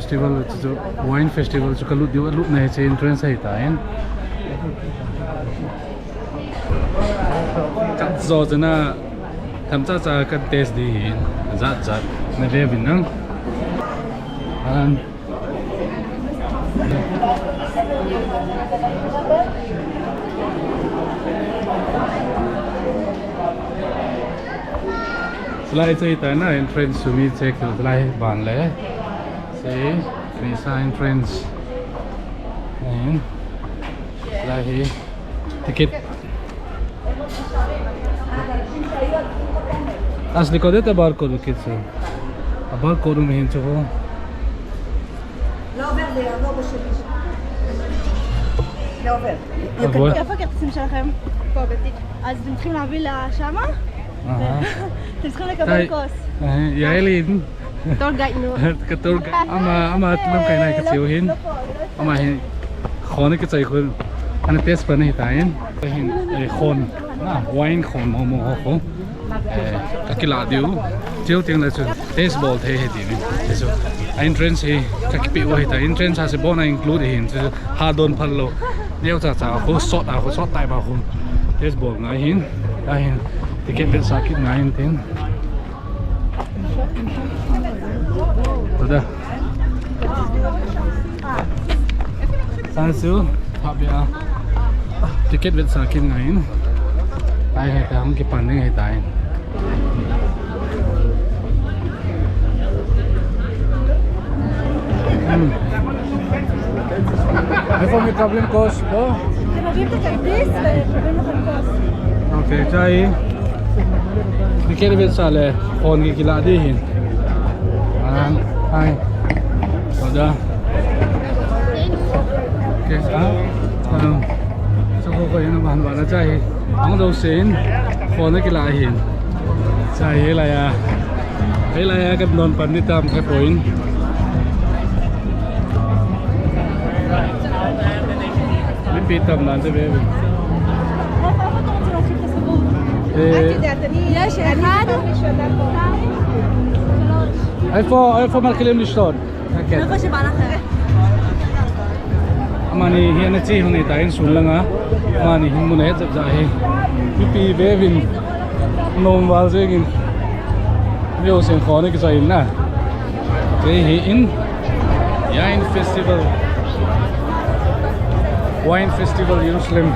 festival chu wine festival chu kalut diu lut na che entrance hai ta en kat zo jana tham cha cha kan test di zat zat na ve bin nang an Slide chơi tới na entrance sumi check slide ban le see visa entrance and slide ticket asli code te barcode kitse a barcode में हिंचो हो לא עובר זה יעבור בשביל לא עובר איפה הכרטיסים שלכם? פה בתיק אז אתם צריכים להביא לשמה? אתם צריכים לקבל כוס יעלין תור גיינו כתור אמה תלם קיינה כציו הין אמה הין חון כצי חון אני טסט פנה היטאין הין חון ווין חון מו חון kakila diu chiu ting la chu taste ball thei he di ni so entrance he kakipi wa hita entrance ha se bona include hin chu ha don phal lo neu cha cha ko shot tai ba hu taste ball ngai hin ticket bel sakit ngai hin tin toda sansu habia ticket bel sakit ngai hin ai hai ta hong ki pan nei hai tai איפה מקבלים כוס? פה? אתם מביאים את הכרטיס ומקבלים לכם כוס אוקיי, צ'אי נקרא בצע לחון גגילה דיהין היי תודה אוקיי, סגור kayo naman ba na chay ang daw sin phone na kilahin chay helaya kad non panditam ka point pitam na sa baby יש אחד איפה מתחילים לשתות? איפה שבא לכם אמני היא נצי הוני תאין סולנגה אמני היא מונה את זה פיפי בבין נום ועל זה גין ויו סן חוני כזאין נה זה היא יין פסטיבל wine festival Jerusalem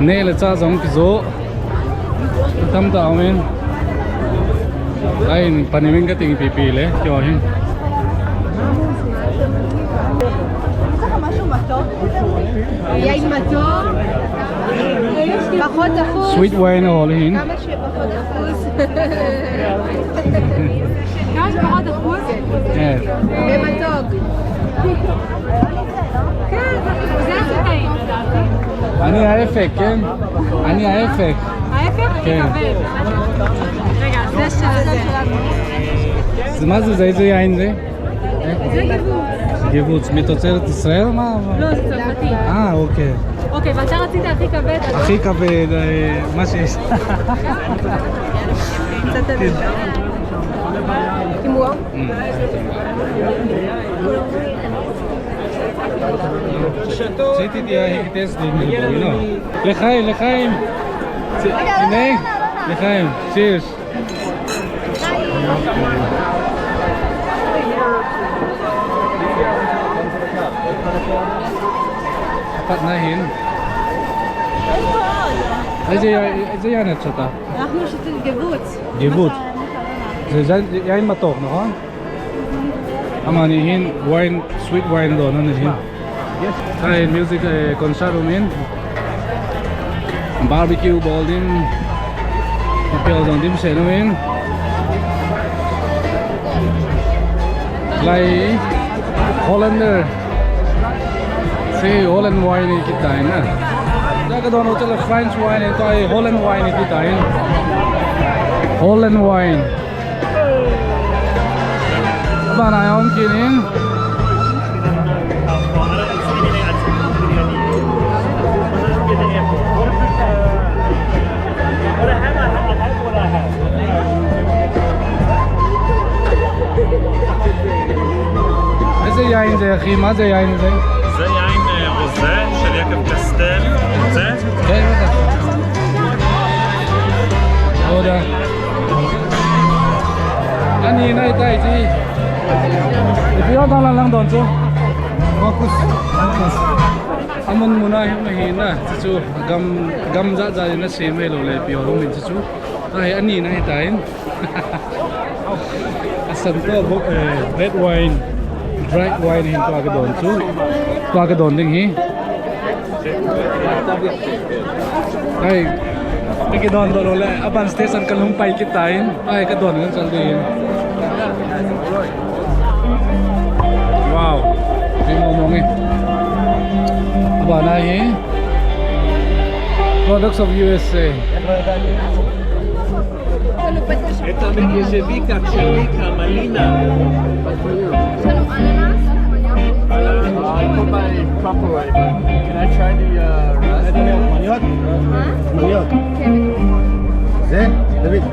nay là cha jong kizo tam ta amen ai panimin ka ting pipi le kyo hin משהו מתוק יין מתוק פחות אחוז sweet wine all in כמה שפחות אחוז כמה שפחות אחוז במתוק כן, זה הכי אני ההפך, כן? אני ההפך ההפך? כן רגע, זה שלנו אז מה זה? איזה יין זה? זה גיבוץ גיבוץ, מתוצרת ישראל? מה? לא, זה צרפתי אוקיי אוקיי, ואתה רצית הכי כבד? הכי כבד, מה שיש קצת עדיף עם וואו Siti dia hites din no. Lechaim. Ini. Lechaim. Cheers. Apat nahin. איזה יין את שותה? אנחנו שותים גיבוץ גיבוץ. זה יין מתוק, נכון? אמרני הין ווין, סוויט ווין לא, נהין. Thai music concert umin barbecue ball din apel dong dim se umin lai Hollander si Holland wine kita na jaga don hotel French wine to Holland wine kita Holland wine apa na yon kinin יין זה אחי? מה זה יין זה? זה יין רוזה של יקב קסטל. רוצה? כן, בטח. תודה. אני נהי תאי צי. לפי עוד על הלנג דון צו. פוקוס. המון מונה הימהין צו. גם זה זה נסים אלו לפיו לומין צו. אני נהי תאי. Asanto red wine, dried wine hin tua cái đồn chú, tua cái đồn đinh hi. Đây, cái đồn đó là aban station kan hung pai kita in, ai cái đồn kan saldi in. Wow, đi ngomong ni. Aban ai products of USA. Это ежевика, черника, малина. I put my proper way, but can I try the maniok? Maniok. זה? דוד.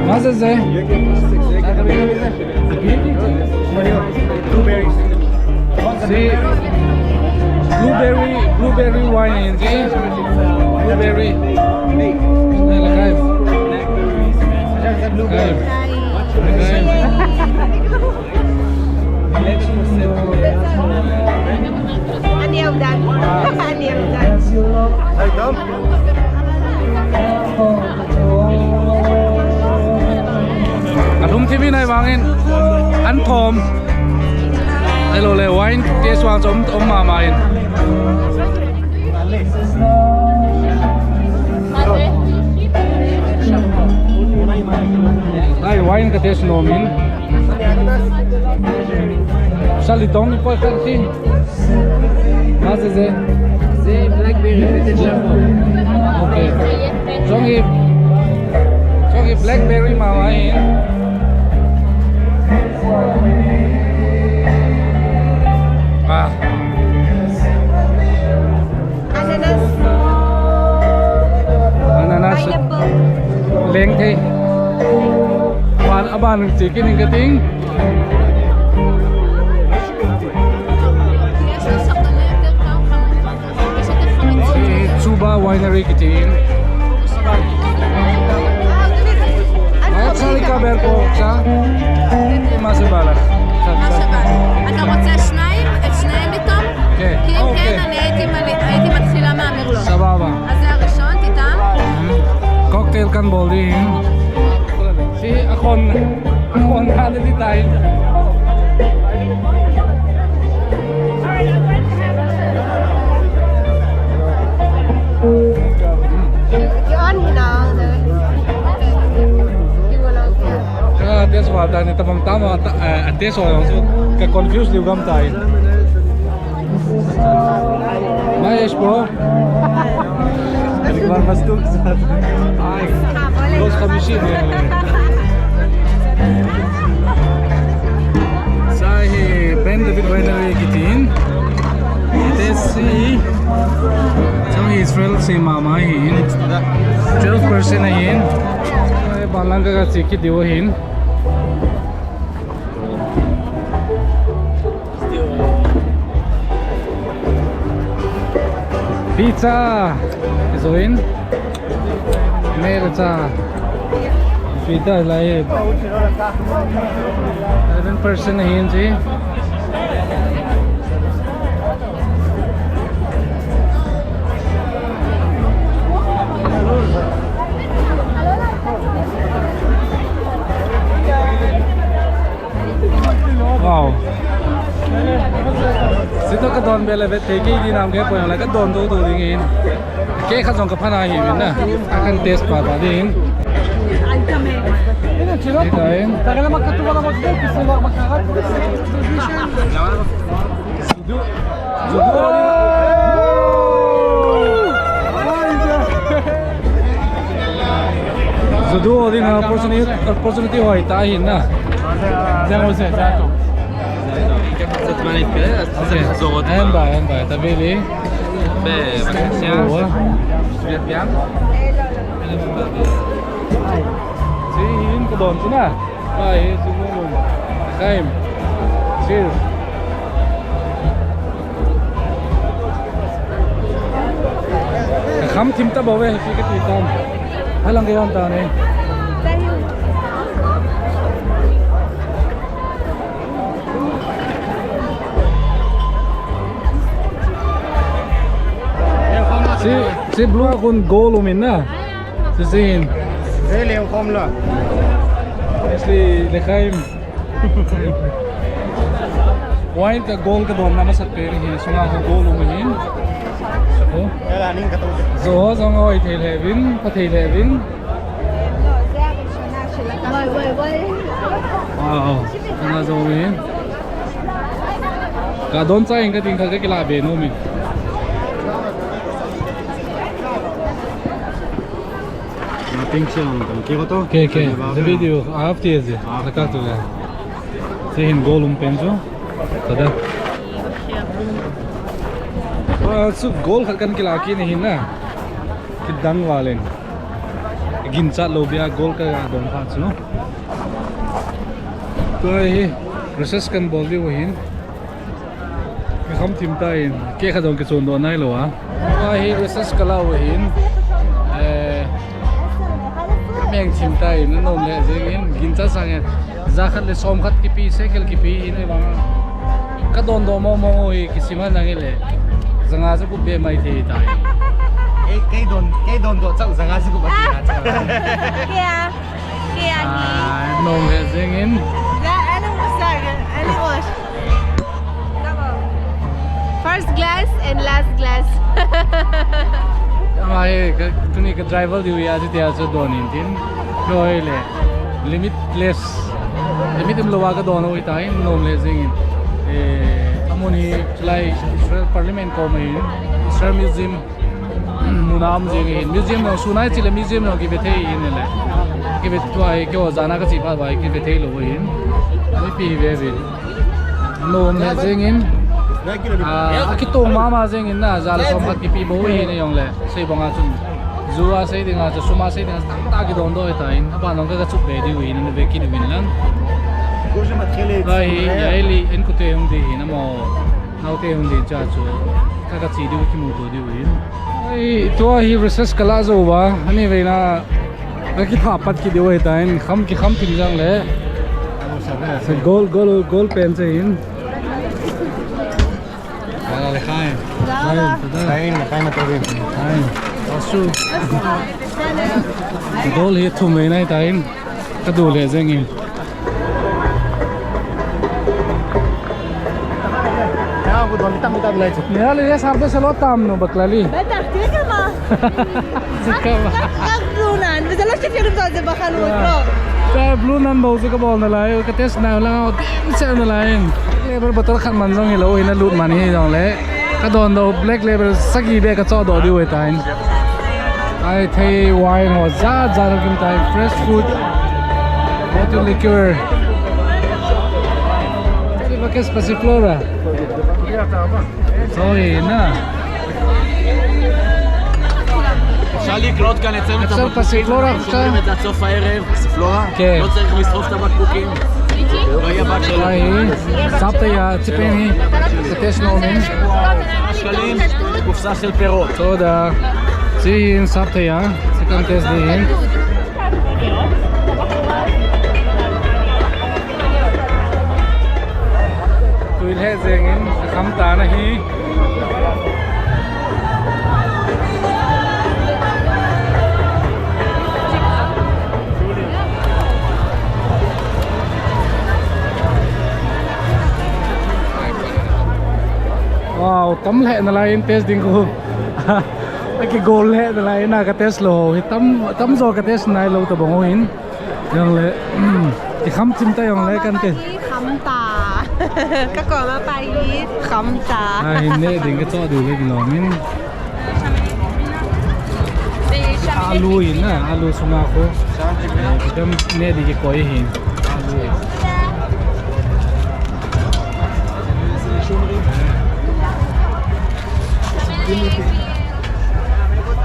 מה זה זה? blueberry wine זה? blueberry. אני אהודן. אני אהודן. atam. Athum TV này vang in ăn khom. Đây là wine tia xoang giống mà in. Đây wine cái tia snow min. Sao đi đông coi cái gì? מה זה זה? זה בלקברי ותג'מור. אוקיי. זוגי בלקברי מהווין. אננס. אננס. לנג thei. Bạn bạn chỉ cái những cái tiếng. Winery kitin. Ayat sali kabar ko sa masih balak. אתה רוצה שניים? את שניהם איתם? כן. כי אם כן, אני הייתי מתחילה מהמרלוט. סבבה. אז זה הראשון, תיתם? Cocktail kan boleh. Si achon ada di thei. Tes wala ni tamam tama tes wala so ka confuse liu gam tai. Mais bro. כבר מסטוק קצת. Los 50. Sai Ben David Winery kitin. Itesi. So he is friend si mama hin. 12% hin. Balang ka sikit dio hin. Pizza is in. Merza. Pizza like 11% hin si. Wow. Sito ka don bela vet thei ki di nam ke po la ka don do do ding in. Ke kha jong ka phana hi min na. Akan test pa ba din. הנה, תראה תראה למה כתוב על המקבוק, 24 קראט. זודו דין opportunity hoy tahin na. זה עושה, זה הטוב. קצת זמן להתקרר, אז צריך לחזור עוד אין בעיה, תביא לי. בבקשה. שביעת ים? Siin ka doon na. Ay, siguro. Kain. Cheers. khám thím ta bảo vệ cái tùy tâm hay là cái con tàu này si blue con gold umin na si sin Đây là khom rồi. si lekhaim wine ka gold ka don na sa peri hin sunga ko gold umin so Đây là ninh katao. zo zo ngoi thei levin pa thei levin wow na zo umin ka don sa inga ting ka ke la be no mi Pink silang keiho to. okay the video after this laka to ya se hin golum penjo tada su gol kan kila ki ni hin na kidang walen gincha lobia gol ka don pha chu to hi process kan bol di hin ki kham tim ta in ke kha dong ke chon do nai lo a hi process kala hin meng chim tai na nom le jengin gincha sang za khat le som khat ki pi cycle ki pi in ba ka don do mo mo oi kisima na ngile zanga sa ku be mai the tai Cái đồn độ chắc rằng ai sẽ cũng bắt đi Kia nom le jengin لا أنا مساعد أنا واش First glass and last glass. mai ka tuni ka driver di ya ji dia so don in tin loi le limitless limit im lowa ka don oi tai nom le jengin amoni chlai Israel parliament ko mai Israel museum munam jengin museum no sunai chile museum no ki be thei in le ki be twai kyo jana ka chi pha bai ki be thei lo in ni pi be be nom le jengin akito mama jengin na zal som khat ki pi bo hi ne yong le sei bonga chun zuwa sei dinga cha suma sei dinga ta ki don do ta in ba nong ka chu be di wi ne be ki ni win lan Goje matkhele. bai yaili en ku te hung di na mo nau te hung di cha chu ka ka chi di ki mu to di wi ai to hi research kala zo wa ani ve na ki tha pat ki di wi ta in kham tin jang le se gol pen che in ala le khai Kahin matawin. ai asu gol hi thum ve nai ta in ka du le jeng in Kaya ako doon mitang lai. ya le ya sampai selo tam no baklali بتاع كذا ما zikama قبلونا إذا لا شفت يرمز هذا بخلوه ta blue nan bau se ka bol na lai ka test na la dim se na lai leber bator khan man jong hi lo ina lut man hi jong le ka don do black leber sagi be ka cho do di we tain ai thei wine ho za kim tai fresh food bottle liquor se ba kes pasiflora soy na אפשר לקנות כאן אצלנו את אצל פסיפלורה, הבקבוקים, שומרים את זה עד סוף הערב. פסיפלורה? כן. לא צריך לשרוף את הבקבוקים. לא יהיה בק שלו. ai sapta ya chipen hi se test no min 10 שקלים, קופסה של פירות. toda sin sapta ya se kan test di hin tuil he zengin kham ta na hi wow tấm lệ là lại test đinh cô cái goal lệ là lại na cái test lo tấm rồi cái test này lâu từ bông hin yang lệ thì khăm chim tay yang lệ kan te khăm tà các con mà phải khăm tà ai nè đinh cái cho đủ cái gì min alu hin na alu suma ko cái nè đi cái koi hin alu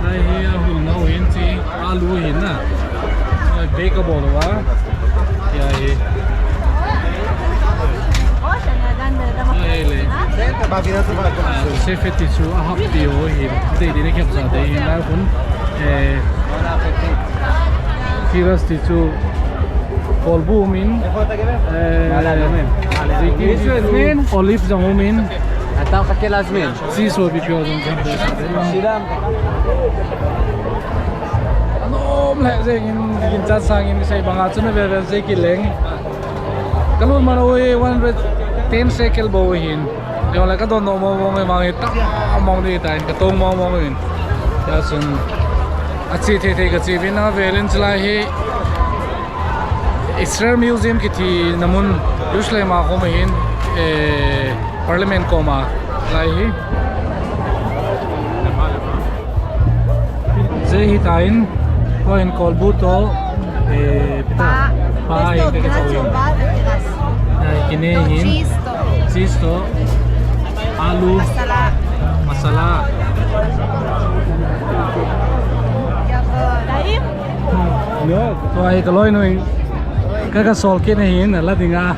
đây hi hul nấu hin chi alu hin na bake bol wa ya hi ai le Babina tu ba? Sefet itu ahap dia hin. Jadi ni kep sah dia hin lah pun. Firas itu kolbu min. Zikin olive jangu min. אתה מחכה להזמין. Siso bipio jong kan. שילם. Anom leh zengin cat sangin saya bangat cuma beber zekin leng. Kalau mana we 110 shekel bawahin. Yang lagi kan dono mau memang itu mau ni tain, ketong mau ini. Ya sun. Aci teh kecil bina balance lah he. Israel Museum kita namun usually mahu main Parliament koima lahi. Saya hitain, kau yang kolbu to, pita, pai yang kita tahu. Kini hin, cheese to, alu, masala. No, tu ay kalau ini, kakak sol kini hin, lah tinggal.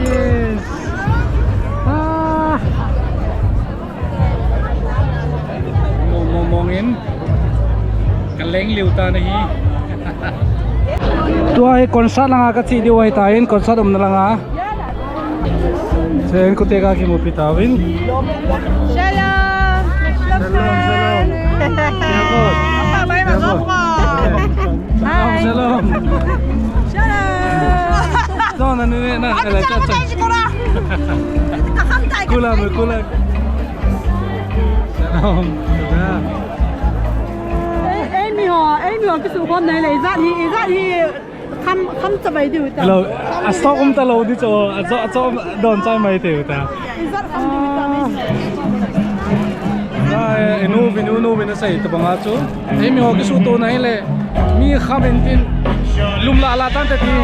Yes. Ngomongin kaleng liuta na hi. Tu ay konsert lang agad si diway tayin, konsert na lang ha. Sayan ko teka ki mo pitawin. Shalom. Shalom. Yakot. Apa bay mag-ako? Hi. Shalom. Shalom. No, na. Kulang. Shalom. Amy cái sự quan này lại ra thì khăm cho mày điều ta. Hello, stop ta lâu đi cho đòn cho mày tiểu ta. Inu nó say ta banga chu. Amy ho cái số to này le mi kham tin lum la tan ta tin.